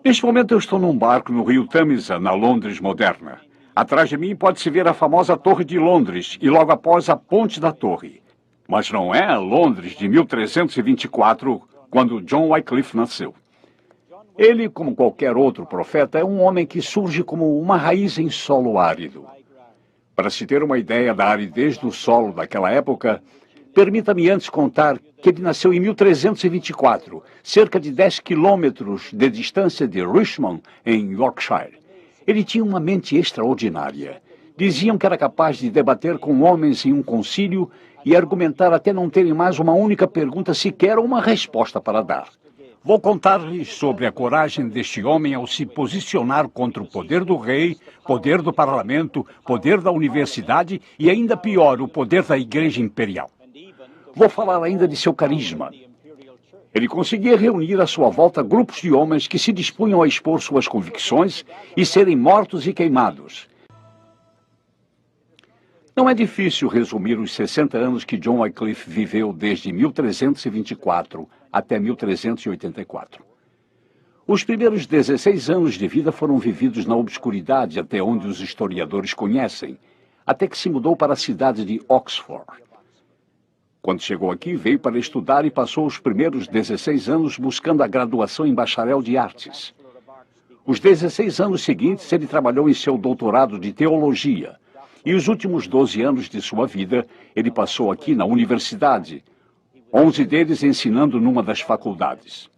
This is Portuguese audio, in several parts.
Neste momento eu estou num barco no rio Tamisa, na Londres moderna. Atrás de mim pode-se ver a famosa Torre de Londres e logo após a Ponte da Torre. Mas não é a Londres de 1324, quando John Wycliffe nasceu. Ele, como qualquer outro profeta, é um homem que surge como uma raiz em solo árido. Para se ter uma ideia da aridez do solo daquela época, permita-me antes contar que ele nasceu em 1324, cerca de 10 quilômetros de distância de Richmond, em Yorkshire. Ele tinha uma mente extraordinária. Diziam que era capaz de debater com homens em um concílio e argumentar até não terem mais uma única pergunta sequer ou uma resposta para dar. Vou contar-lhes sobre a coragem deste homem ao se posicionar contra o poder do rei, poder do parlamento, poder da universidade e, ainda pior, o poder da Igreja Imperial. Vou falar ainda de seu carisma. Ele conseguia reunir à sua volta grupos de homens que se dispunham a expor suas convicções e serem mortos e queimados. Não é difícil resumir os 60 anos que John Wycliffe viveu desde 1324 até 1384. Os primeiros 16 anos de vida foram vividos na obscuridade, até onde os historiadores conhecem, até que se mudou para a cidade de Oxford. Quando chegou aqui, veio para estudar e passou os primeiros 16 anos buscando a graduação em bacharel de artes. Os 16 anos seguintes, ele trabalhou em seu doutorado de teologia. E os últimos 12 anos de sua vida, ele passou aqui na universidade, 11 deles ensinando numa das faculdades.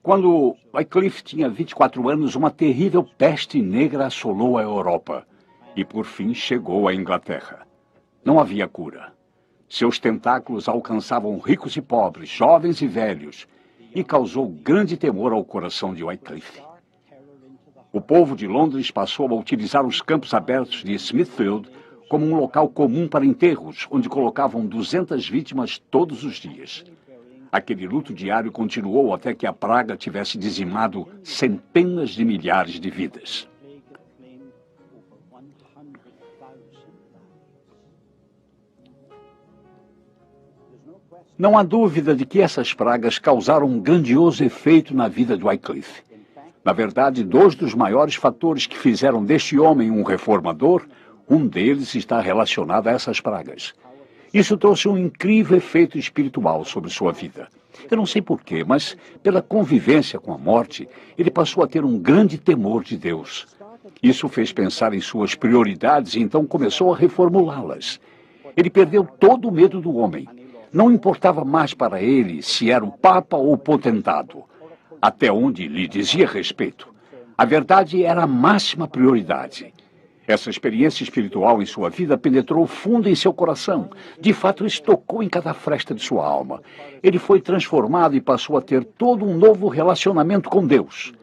Quando Wycliffe tinha 24 anos, uma terrível peste negra assolou a Europa e, por fim, chegou à Inglaterra. Não havia cura. Seus tentáculos alcançavam ricos e pobres, jovens e velhos, e causou grande temor ao coração de Wycliffe. O povo de Londres passou a utilizar os campos abertos de Smithfield como um local comum para enterros, onde colocavam 200 vítimas todos os dias. Aquele luto diário continuou até que a praga tivesse dizimado centenas de milhares de vidas. Não há dúvida de que essas pragas causaram um grandioso efeito na vida de Wycliffe. Na verdade, dois dos maiores fatores que fizeram deste homem um reformador, um deles está relacionado a essas pragas. Isso trouxe um incrível efeito espiritual sobre sua vida. Eu não sei porquê, mas pela convivência com a morte, ele passou a ter um grande temor de Deus. Isso fez pensar em suas prioridades e então começou a reformulá-las. Ele perdeu todo o medo do homem. Não importava mais para ele se era o Papa ou o potentado, até onde lhe dizia respeito. A verdade era a máxima prioridade. Essa experiência espiritual em sua vida penetrou fundo em seu coração. De fato, isso tocou em cada fresta de sua alma. Ele foi transformado e passou a ter todo um novo relacionamento com Deus.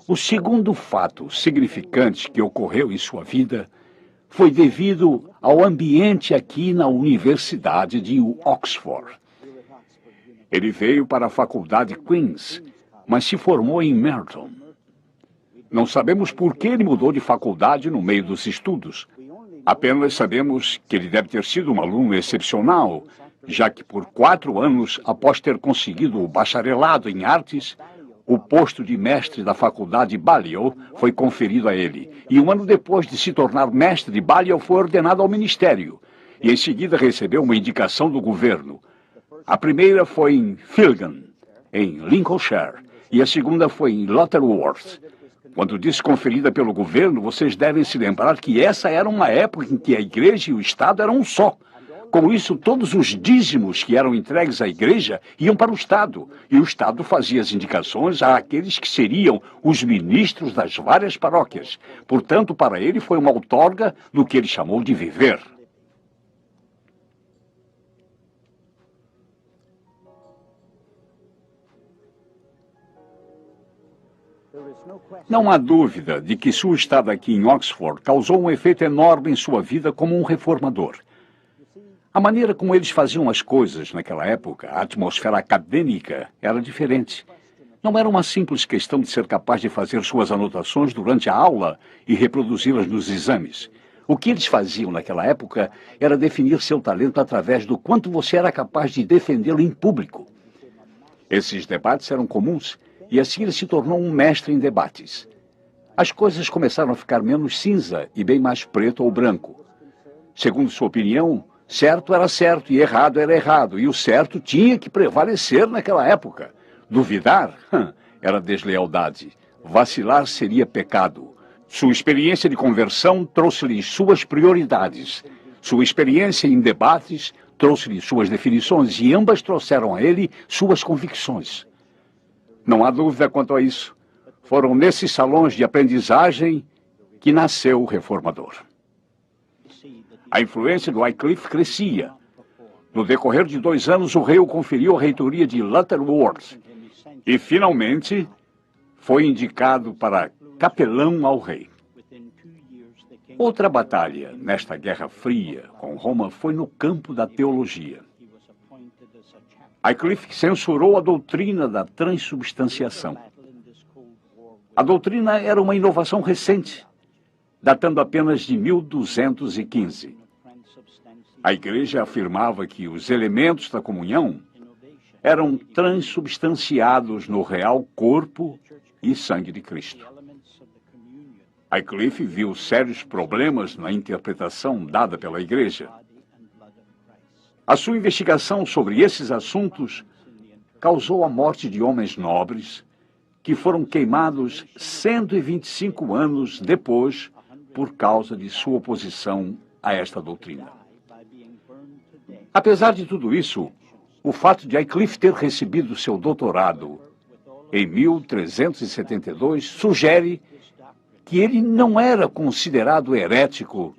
O segundo fato significante que ocorreu em sua vida foi devido ao ambiente aqui na Universidade de Oxford. Ele veio para a Faculdade Queen's, mas se formou em Merton. Não sabemos por que ele mudou de faculdade no meio dos estudos. Apenas sabemos que ele deve ter sido um aluno excepcional, já que por 4 anos, após ter conseguido o bacharelado em artes, o posto de mestre da faculdade Balliol foi conferido a ele. E 1 ano depois de se tornar mestre de Balliol, foi ordenado ao ministério. E em seguida recebeu uma indicação do governo. A primeira foi em Filgan, em Lincolnshire, e a segunda foi em Lutterworth. Quando disse conferida pelo governo, vocês devem se lembrar que essa era uma época em que a igreja e o Estado eram um só. Com isso, todos os dízimos que eram entregues à igreja iam para o Estado, e o Estado fazia as indicações àqueles que seriam os ministros das várias paróquias. Portanto, para ele foi uma outorga do que ele chamou de viver. Não há dúvida de que sua estada aqui em Oxford causou um efeito enorme em sua vida como um reformador. A maneira como eles faziam as coisas naquela época, a atmosfera acadêmica, era diferente. Não era uma simples questão de ser capaz de fazer suas anotações durante a aula e reproduzi-las nos exames. O que eles faziam naquela época era definir seu talento através do quanto você era capaz de defendê-lo em público. Esses debates eram comuns e assim ele se tornou um mestre em debates. As coisas começaram a ficar menos cinza e bem mais preto ou branco. Segundo sua opinião, certo era certo e errado era errado, e o certo tinha que prevalecer naquela época. Duvidar era deslealdade. Vacilar seria pecado. Sua experiência de conversão trouxe-lhe suas prioridades. Sua experiência em debates trouxe-lhe suas definições e ambas trouxeram a ele suas convicções. Não há dúvida quanto a isso. Foram nesses salões de aprendizagem que nasceu o reformador. A influência do Wycliffe crescia. No decorrer de 2 anos, o rei o conferiu a reitoria de Lutterworth e, finalmente, foi indicado para capelão ao rei. Outra batalha nesta Guerra Fria com Roma foi no campo da teologia. Wycliffe censurou a doutrina da transubstanciação. A doutrina era uma inovação recente, datando apenas de 1215. A Igreja afirmava que os elementos da comunhão eram transubstanciados no real corpo e sangue de Cristo. Wycliffe viu sérios problemas na interpretação dada pela Igreja. A sua investigação sobre esses assuntos causou a morte de homens nobres que foram queimados 125 anos depois por causa de sua oposição a esta doutrina. Apesar de tudo isso, o fato de Wycliffe ter recebido seu doutorado em 1372 sugere que ele não era considerado herético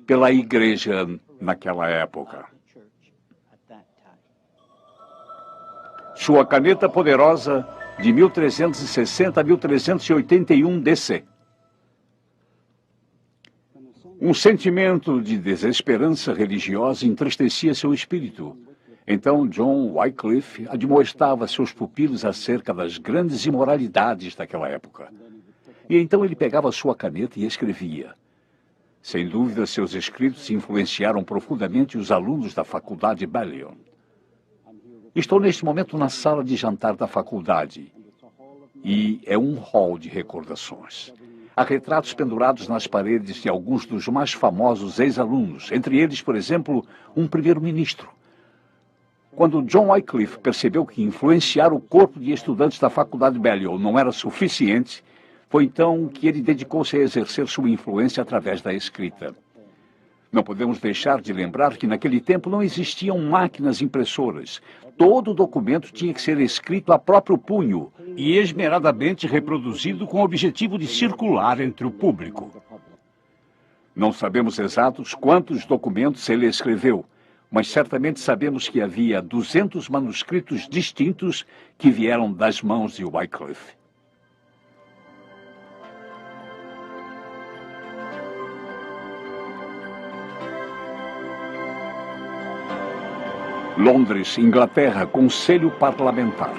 pela Igreja naquela época. Sua caneta poderosa de 1360 a 1381 DC. Um sentimento de desesperança religiosa entristecia seu espírito. Então John Wycliffe admoestava seus pupilos acerca das grandes imoralidades daquela época. E então ele pegava sua caneta e escrevia. Sem dúvida, seus escritos influenciaram profundamente os alunos da faculdade Balliol. Estou neste momento na sala de jantar da faculdade e é um hall de recordações. Há retratos pendurados nas paredes de alguns dos mais famosos ex-alunos, entre eles, por exemplo, um primeiro-ministro. Quando John Wycliffe percebeu que influenciar o corpo de estudantes da faculdade Balliol não era suficiente, foi então que ele dedicou-se a exercer sua influência através da escrita. Não podemos deixar de lembrar que naquele tempo não existiam máquinas impressoras. Todo documento tinha que ser escrito a próprio punho e esmeradamente reproduzido com o objetivo de circular entre o público. Não sabemos exatos quantos documentos ele escreveu, mas certamente sabemos que havia 200 manuscritos distintos que vieram das mãos de Wycliffe. Londres, Inglaterra, Conselho Parlamentar.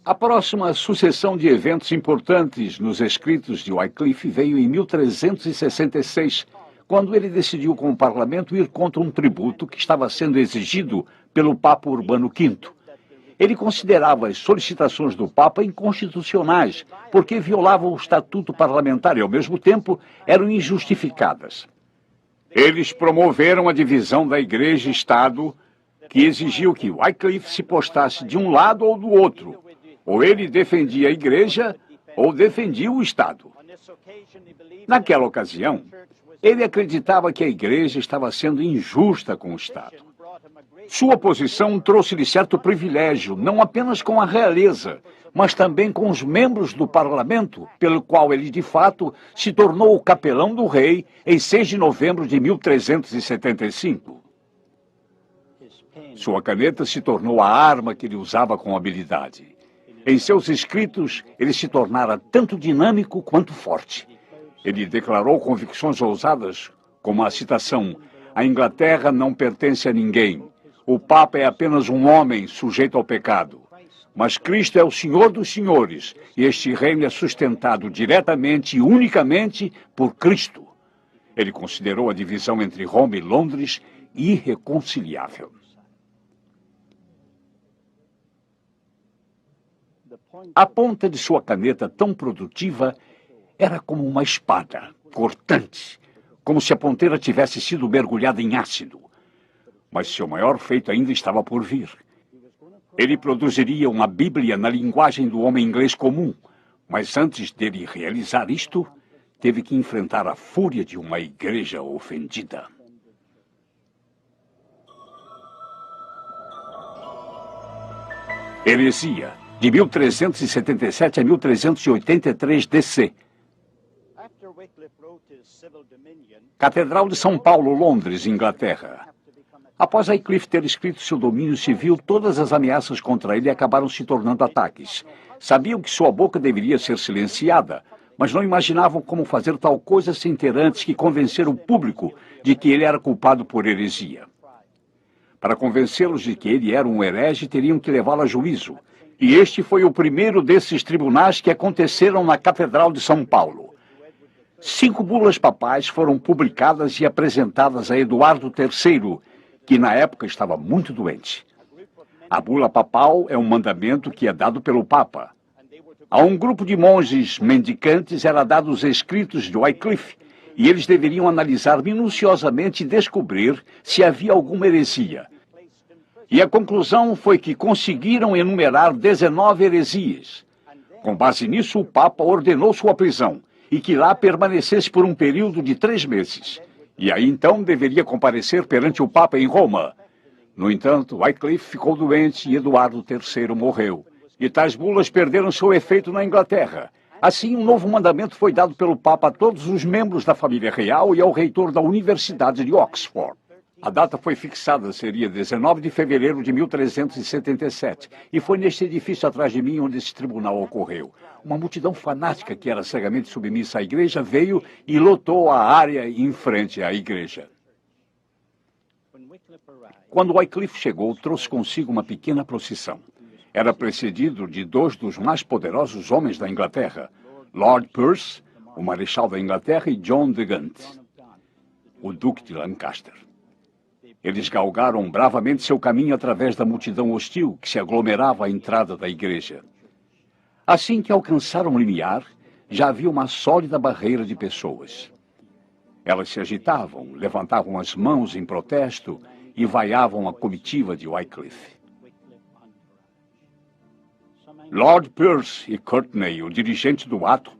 A próxima sucessão de eventos importantes nos escritos de Wycliffe veio em 1366, quando ele decidiu com o parlamento ir contra um tributo que estava sendo exigido pelo Papa Urbano V. Ele considerava as solicitações do Papa inconstitucionais, porque violavam o estatuto parlamentar e, ao mesmo tempo, eram injustificadas. Eles promoveram a divisão da Igreja e Estado, que exigiu que Wycliffe se postasse de um lado ou do outro. Ou ele defendia a Igreja, ou defendia o Estado. Naquela ocasião, ele acreditava que a Igreja estava sendo injusta com o Estado. Sua posição trouxe-lhe certo privilégio, não apenas com a realeza, mas também com os membros do parlamento, pelo qual ele, de fato, se tornou o capelão do rei em 6 de novembro de 1375. Sua caneta se tornou a arma que ele usava com habilidade. Em seus escritos, ele se tornara tanto dinâmico quanto forte. Ele declarou convicções ousadas, como a citação: "A Inglaterra não pertence a ninguém. O Papa é apenas um homem sujeito ao pecado. Mas Cristo é o Senhor dos senhores, e este reino é sustentado diretamente e unicamente por Cristo. Ele considerou a divisão entre Roma e Londres irreconciliável. A ponta de sua caneta tão produtiva era como uma espada, cortante, como se a ponteira tivesse sido mergulhada em ácido. Mas seu maior feito ainda estava por vir. Ele produziria uma Bíblia na linguagem do homem inglês comum, mas antes dele realizar isto, teve que enfrentar a fúria de uma igreja ofendida. Heresia, de 1377 a 1383 DC. Catedral de São Paulo, Londres, Inglaterra. Após Wycliffe ter escrito seu domínio civil, todas as ameaças contra ele acabaram se tornando ataques. Sabiam que sua boca deveria ser silenciada, mas não imaginavam como fazer tal coisa sem ter antes que convencer o público de que ele era culpado por heresia. Para convencê-los de que ele era um herege, teriam que levá-lo a juízo. E este foi o primeiro desses tribunais que aconteceram na Catedral de São Paulo. 5 bulas papais foram publicadas e apresentadas a Eduardo III, que na época estava muito doente. A bula papal é um mandamento que é dado pelo Papa. A um grupo de monges mendicantes era dado os escritos de Wycliffe, e eles deveriam analisar minuciosamente e descobrir se havia alguma heresia. E a conclusão foi que conseguiram enumerar 19 heresias. Com base nisso, o Papa ordenou sua prisão e que lá permanecesse por um período de 3 meses. E aí então deveria comparecer perante o Papa em Roma. No entanto, Wycliffe ficou doente e Eduardo III morreu. E tais bulas perderam seu efeito na Inglaterra. Assim, um novo mandamento foi dado pelo Papa a todos os membros da família real e ao reitor da Universidade de Oxford. A data foi fixada, seria 19 de fevereiro de 1377, e foi neste edifício atrás de mim onde esse tribunal ocorreu. Uma multidão fanática que era cegamente submissa à igreja veio e lotou a área em frente à igreja. Quando Wycliffe chegou, trouxe consigo uma pequena procissão. Era precedido de 2 dos mais poderosos homens da Inglaterra, Lord Percy, o Marechal da Inglaterra, e John de Gaunt, o Duque de Lancaster. Eles galgaram bravamente seu caminho através da multidão hostil que se aglomerava à entrada da igreja. Assim que alcançaram o limiar, já havia uma sólida barreira de pessoas. Elas se agitavam, levantavam as mãos em protesto e vaiavam a comitiva de Wycliffe. Lord Percy e Courtney, o dirigente do ato,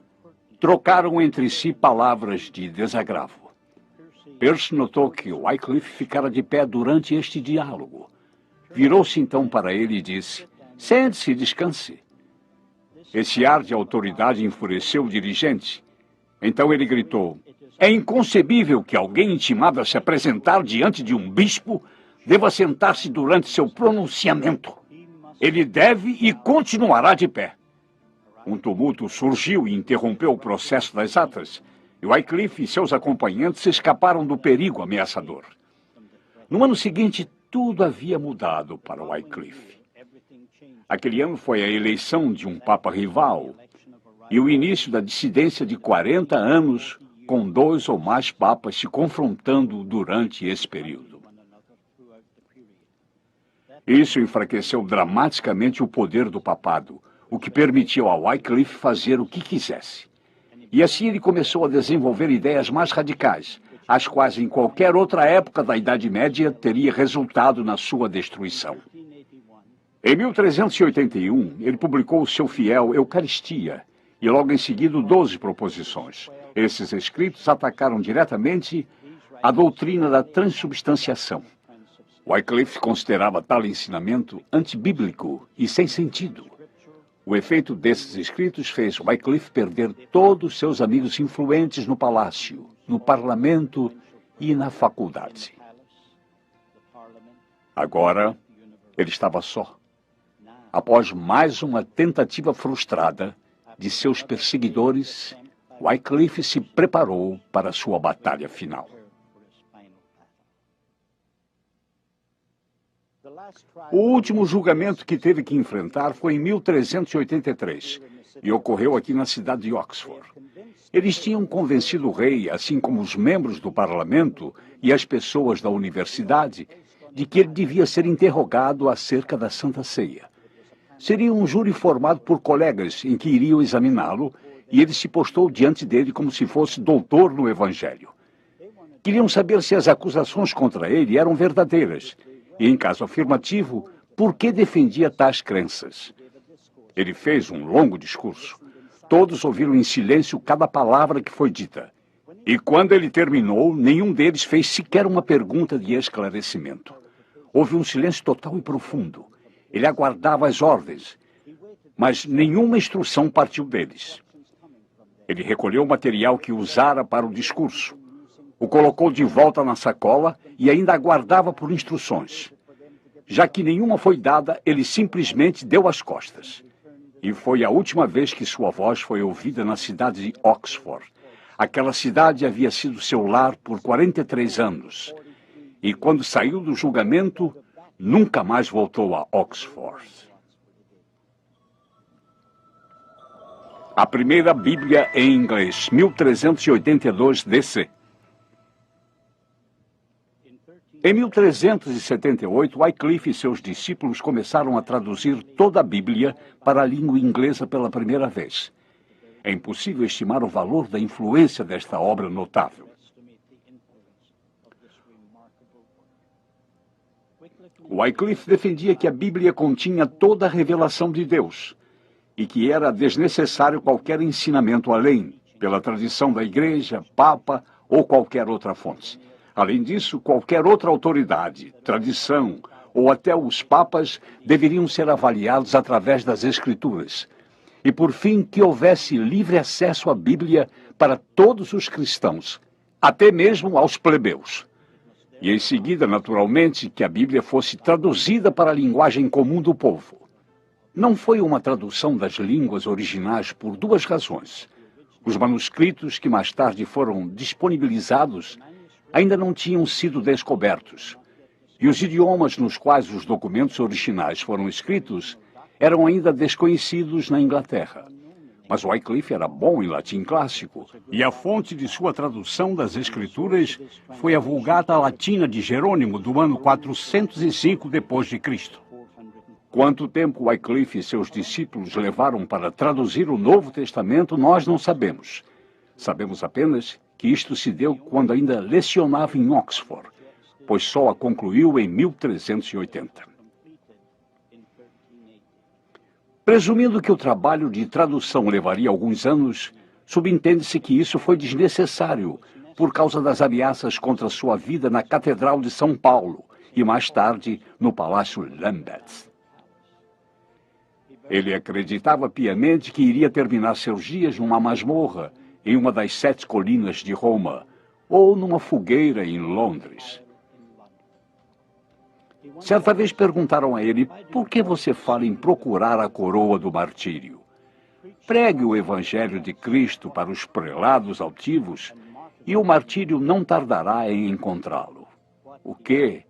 trocaram entre si palavras de desagravo. Percy notou que Wycliffe ficara de pé durante este diálogo. Virou-se então para ele e disse: "Sente-se e descanse." Esse ar de autoridade enfureceu o dirigente. Então ele gritou: "É inconcebível que alguém intimado a se apresentar diante de um bispo deva sentar-se durante seu pronunciamento. Ele deve e continuará de pé." Um tumulto surgiu e interrompeu o processo das atas. E Wycliffe e seus acompanhantes escaparam do perigo ameaçador. No ano seguinte, tudo havia mudado para Wycliffe. Aquele ano foi a eleição de um papa rival e o início da dissidência de 40 anos, com 2 ou mais papas se confrontando durante esse período. Isso enfraqueceu dramaticamente o poder do papado, o que permitiu a Wycliffe fazer o que quisesse. E assim ele começou a desenvolver ideias mais radicais, as quais em qualquer outra época da Idade Média teria resultado na sua destruição. Em 1381, ele publicou o seu fiel Eucaristia e logo em seguida 12 proposições. Esses escritos atacaram diretamente a doutrina da transubstanciação. Wycliffe considerava tal ensinamento antibíblico e sem sentido. O efeito desses escritos fez Wycliffe perder todos seus amigos influentes no palácio, no parlamento e na faculdade. Agora, ele estava só. Após mais uma tentativa frustrada de seus perseguidores, Wycliffe se preparou para sua batalha final. O último julgamento que teve que enfrentar foi em 1383 e ocorreu aqui na cidade de Oxford. Eles tinham convencido o rei, assim como os membros do parlamento e as pessoas da universidade, de que ele devia ser interrogado acerca da Santa Ceia. Seria um júri formado por colegas em que iriam examiná-lo e ele se postou diante dele como se fosse doutor no Evangelho. Queriam saber se as acusações contra ele eram verdadeiras e, em caso afirmativo, por que defendia tais crenças. Ele fez um longo discurso. Todos ouviram em silêncio cada palavra que foi dita. E quando ele terminou, nenhum deles fez sequer uma pergunta de esclarecimento. Houve um silêncio total e profundo. Ele aguardava as ordens, mas nenhuma instrução partiu deles. Ele recolheu o material que usara para o discurso, o colocou de volta na sacola e ainda aguardava por instruções. Já que nenhuma foi dada, ele simplesmente deu as costas. E foi a última vez que sua voz foi ouvida na cidade de Oxford. Aquela cidade havia sido seu lar por 43 anos. E quando saiu do julgamento, nunca mais voltou a Oxford. A primeira Bíblia em inglês, 1382 DC. Em 1378, Wycliffe e seus discípulos começaram a traduzir toda a Bíblia para a língua inglesa pela primeira vez. É impossível estimar o valor da influência desta obra notável. Wycliffe defendia que a Bíblia continha toda a revelação de Deus e que era desnecessário qualquer ensinamento além, pela tradição da Igreja, Papa ou qualquer outra fonte. Além disso, qualquer outra autoridade, tradição ou até os papas deveriam ser avaliados através das Escrituras. E, por fim, que houvesse livre acesso à Bíblia para todos os cristãos, até mesmo aos plebeus. E, em seguida, naturalmente, que a Bíblia fosse traduzida para a linguagem comum do povo. Não foi uma tradução das línguas originais por duas razões. Os manuscritos que mais tarde foram disponibilizados ainda não tinham sido descobertos. E os idiomas nos quais os documentos originais foram escritos eram ainda desconhecidos na Inglaterra. Mas Wycliffe era bom em latim clássico, e a fonte de sua tradução das Escrituras foi a Vulgata Latina de Jerônimo, do ano 405 d.C. Quanto tempo Wycliffe e seus discípulos levaram para traduzir o Novo Testamento, nós não sabemos. Sabemos apenas que isto se deu quando ainda lecionava em Oxford, pois só a concluiu em 1380. Presumindo que o trabalho de tradução levaria alguns anos, subentende-se que isso foi desnecessário por causa das ameaças contra sua vida na Catedral de São Paulo e mais tarde no Palácio Lambeth. Ele acreditava piamente que iria terminar seus dias numa masmorra em uma das 7 colinas de Roma, ou numa fogueira em Londres. Certa vez perguntaram a ele, por que você fala em procurar a coroa do martírio? Pregue o Evangelho de Cristo para os prelados altivos, e o martírio não tardará em encontrá-lo. O quê?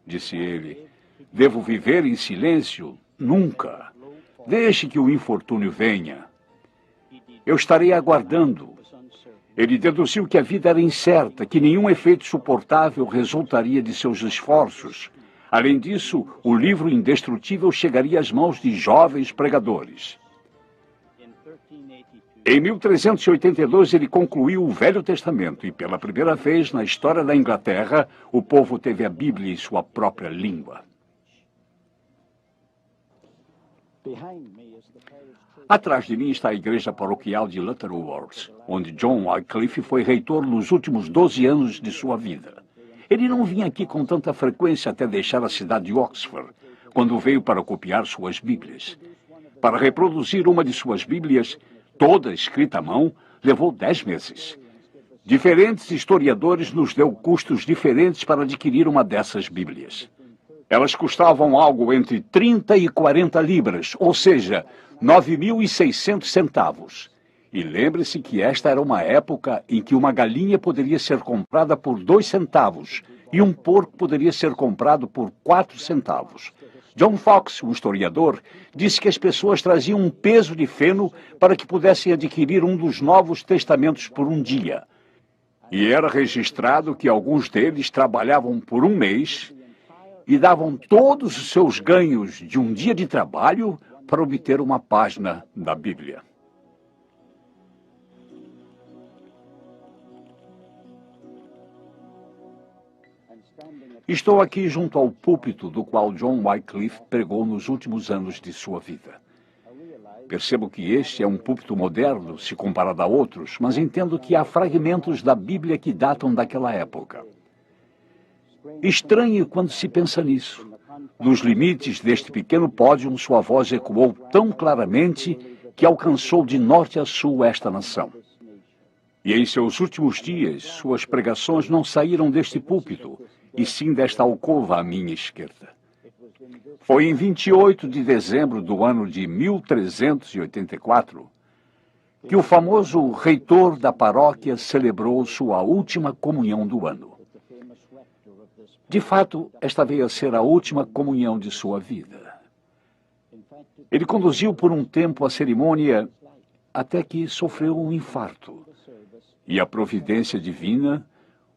Disse ele. Devo viver em silêncio? Nunca. Deixe que o infortúnio venha. Eu estarei aguardando. Ele deduziu que a vida era incerta, que nenhum efeito suportável resultaria de seus esforços. Além disso, o livro indestrutível chegaria às mãos de jovens pregadores. Em 1382, ele concluiu o Velho Testamento e, pela primeira vez na história da Inglaterra, o povo teve a Bíblia em sua própria língua. Atrás de mim está a igreja paroquial de Lutterworth, onde John Wycliffe foi reitor nos últimos 12 anos de sua vida. Ele não vinha aqui com tanta frequência até deixar a cidade de Oxford, quando veio para copiar suas Bíblias. Para reproduzir uma de suas Bíblias, toda escrita à mão, levou 10 meses. Diferentes historiadores nos deu custos diferentes para adquirir uma dessas Bíblias. Elas custavam algo entre 30 e 40 libras, ou seja, 9.600 centavos. E lembre-se que esta era uma época em que uma galinha poderia ser comprada por 2 centavos, e um porco poderia ser comprado por 4 centavos. John Fox, um historiador, disse que as pessoas traziam um peso de feno para que pudessem adquirir um dos Novos Testamentos por um dia. E era registrado que alguns deles trabalhavam por um mês e davam todos os seus ganhos de um dia de trabalho para obter uma página da Bíblia. Estou aqui junto ao púlpito do qual John Wycliffe pregou nos últimos anos de sua vida. Percebo que este é um púlpito moderno, se comparado a outros, mas entendo que há fragmentos da Bíblia que datam daquela época. Estranho quando se pensa nisso. Nos limites deste pequeno pódio, sua voz ecoou tão claramente que alcançou de norte a sul esta nação. E em seus últimos dias, suas pregações não saíram deste púlpito, e sim desta alcova à minha esquerda. Foi em 28 de dezembro do ano de 1384 que o famoso reitor da paróquia celebrou sua última comunhão do ano. De fato, esta veio a ser a última comunhão de sua vida. Ele conduziu por um tempo a cerimônia até que sofreu um infarto. E a providência divina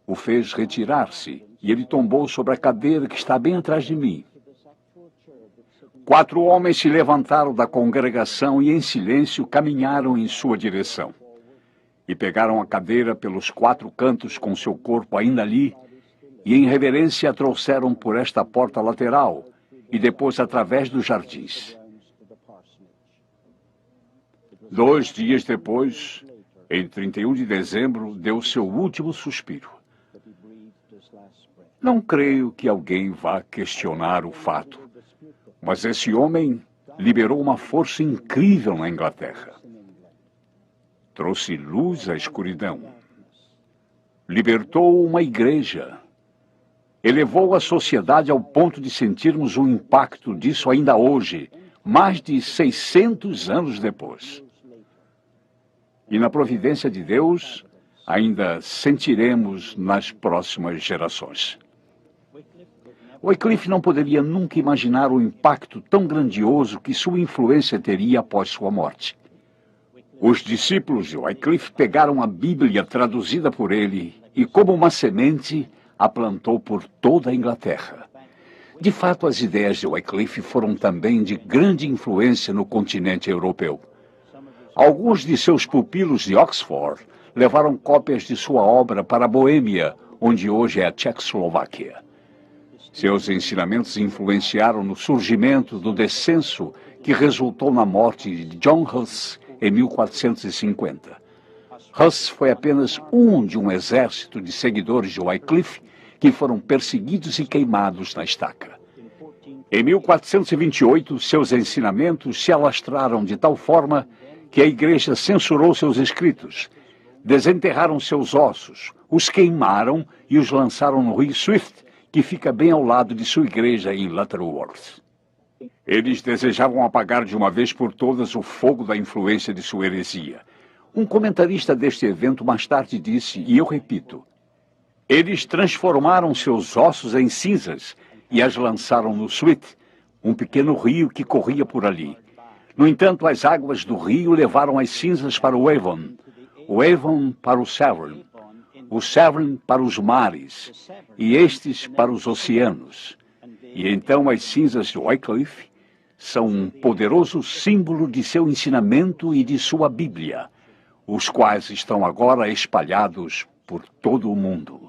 o fez retirar-se, e ele tombou sobre a cadeira que está bem atrás de mim. 4 homens se levantaram da congregação e, em silêncio, caminharam em sua direção. E pegaram a cadeira pelos 4 cantos com seu corpo ainda ali, e em reverência a trouxeram por esta porta lateral, e depois através dos jardins. 2 dias depois, em 31 de dezembro, deu seu último suspiro. Não creio que alguém vá questionar o fato, mas esse homem liberou uma força incrível na Inglaterra. Trouxe luz à escuridão. Libertou uma igreja. Elevou a sociedade ao ponto de sentirmos o impacto disso ainda hoje, mais de 600 anos depois. E na providência de Deus, ainda sentiremos nas próximas gerações. Wycliffe não poderia nunca imaginar o impacto tão grandioso que sua influência teria após sua morte. Os discípulos de Wycliffe pegaram a Bíblia traduzida por ele e, como uma semente, a plantou por toda a Inglaterra. De fato, as ideias de Wycliffe foram também de grande influência no continente europeu. Alguns de seus pupilos de Oxford levaram cópias de sua obra para a Boêmia, onde hoje é a Tchecoslováquia. Seus ensinamentos influenciaram no surgimento do descenso que resultou na morte de John Huss em 1450. Huss foi apenas um de um exército de seguidores de Wycliffe que foram perseguidos e queimados na estaca. Em 1428, seus ensinamentos se alastraram de tal forma que a igreja censurou seus escritos, desenterraram seus ossos, os queimaram e os lançaram no rio Swift, que fica bem ao lado de sua igreja em Lutterworth. Eles desejavam apagar de uma vez por todas o fogo da influência de sua heresia. Um comentarista deste evento mais tarde disse, e eu repito, eles transformaram seus ossos em cinzas e as lançaram no Swift, um pequeno rio que corria por ali. No entanto, as águas do rio levaram as cinzas para o Avon para o Severn para os mares, e estes para os oceanos. E então as cinzas de Wycliffe são um poderoso símbolo de seu ensinamento e de sua Bíblia, os quais estão agora espalhados por todo o mundo.